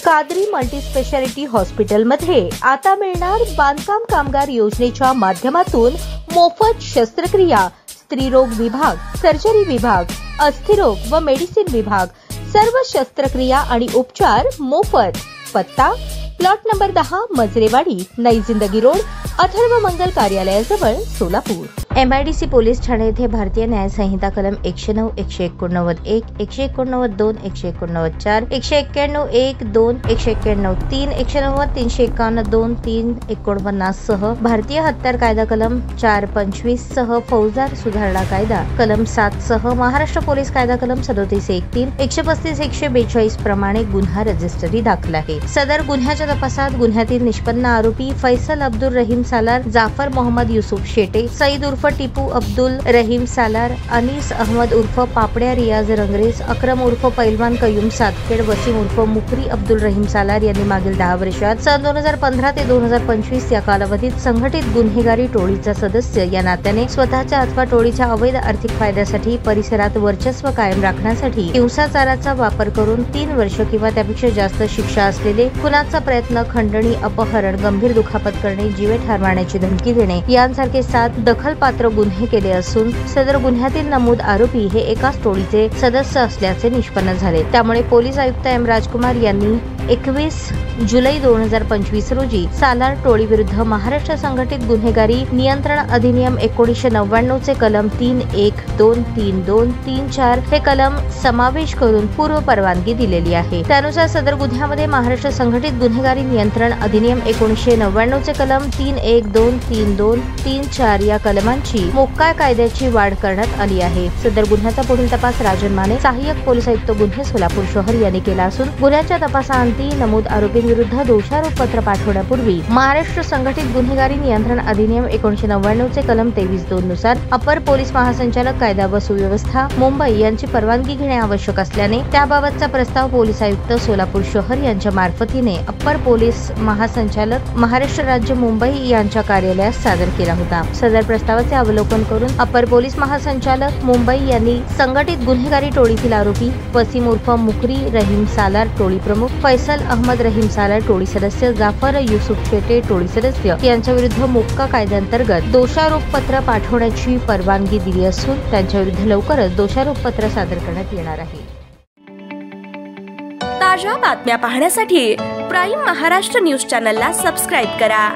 Qadri multi speciality हॉस्पिटलमध्ये आता मिळणार बांधकाम कामगार योजनेच्या माध्यमातून मोफत शस्त्रक्रिया, स्त्रीरोग विभाग, सर्जरी विभाग, अस्थिरोग व मेडिसिन विभाग, सर्व शस्त्रक्रिया आणि उपचार मोफत। पत्ता प्लॉट नंबर 10 मजरेवाडी, नई जिंदगी रोड, अथर्व मंगल कार्यालयाजवळ, सोलापूर। MIDC पोलीस ठाणे येथे भारतीय न्याय संहिता कलम 109, 189 1, 189 2, 189 4, 191 1, 2, 191 3, 190 351 2, 349 सह भारतीय हत्यार कायदा कलम 425 सह फौजदार सुधारणा कायदा कलम 7 सह महाराष्ट्र पोलीस कायदा कलम 37 1, 135 142 प्रमाणे गुन्हा रजिस्टरी दाखल आहे। सदर गुन्ह्याच्या तपासात गुन्ह्यातील निष्पन्न आरोपी फैसल अब्दुल रहीम सालार, जाफर मोहम्मद युसुफ शेटे, सईद उर्फ टिपू अब्दुल रहीम सालार, अनीस अहमद उर्फ पापड्या रियाज रंगरेज, अक्रम उर्फ पैलवान कयूम सातखेड, वसीम उर्फ मुकरी अब्दुल रहीम सालार यांनी मागील 10 वर्षात सन 2015 ते 2025 या कालावधीत संघटित गुन्हेगारी टोळीचा सदस्य या नात्याने स्वतःच्या अथवा टोळीच्या अवैध आर्थिक फायद्यासाठी परिसरात वर्चस्व कायम राखण्यासाठी हिंसाचाराचा वापर करून 3 वर्ष किंवा त्यापेक्षा जास्त शिक्षा असलेले खुनाचा प्रयत्न, खंडणी, अपहरण, गंभीर दुखापत करणे, जीवे ठार मारण्याची धमकी देणे यांसारखे 7 दखलपात्र गुन्हे केले असून सदर गुन्ह्यातील नमूद आरोपी हे एकाच टोळीचे सदस्य असल्याचे निष्पन्न झाले। त्यामुळे पोलीस आयुक्त M राजकुमार यांनी 21 जुलै 2025 रोजी सालार टोळी विरुद्ध महाराष्ट्र संघटित गुन्हेगारी नियंत्रण अधिनियम 1999 चे कलम 3, 1, 2, 3, 2, 3, 4 हे कलम समावेश करून पूर्व परवानगी दिलेली आहे। त्यानुसार सदर गुन्ह्यामध्ये महाराष्ट्र संघटित गुन्हेगारी नियंत्रण अधिनियम 1999 चे कलम 3, 1, 2, 3, 2, 3, 4 या कलमांची मोक्का कायद्याची वाढ करण्यात आली आहे। सदर गुन्ह्याचा पुढील तपास राजन माने, सहाय्यक पोलीस आयुक्त गुन्हे, सोलापूर शहर यांनी केला असून गुन्ह्याच्या तपासाअंती नमूद आरोपींविरुद्ध दोषारोप पत्र पाठवण्यापूर्वी महाराष्ट्र संघटित गुन्हेगारी नियंत्रण अधिनियम 1999 चे कलम 23(2) नुसार अपर पोलीस महासंचालक कायदा व सुव्यवस्था मुंबई यांची परवानगी घेणे आवश्यक असल्याने त्याबाबतचा प्रस्ताव पोलीस आयुक्त सोलापूर शहर यांच्या मार्फतीने अपर पोलीस महासंचालक महाराष्ट्र राज्य मुंबई यांच्या कार्यालयास सादर केला होता। सदर प्रस्तावाचे अवलोकन करून अपर पोलीस महासंचालक मुंबई यांनी संघटित गुन्हेगारी टोळीतील आरोपी वसीम उर्फ मुकरी रहीम सालार टोळी प्रमुख, फैसल अहमद रहीम सालार टोळी सदस्य, जाफर युसुफ शेटे टोळी सदस्य यांच्या विरुद्ध मोक्का कायद्याअंतर्गत दोषारोप पत्र पाठवण्याची परवानगी दिली असून त्यांच्या विरुद्ध लवकरच दोषारोप पत्र सादर करण्यात येणार आहे। ताज्या बातम्या पाहण्यासाठी प्राईम महाराष्ट्र न्यूज चॅनलला सबस्क्राईब करा।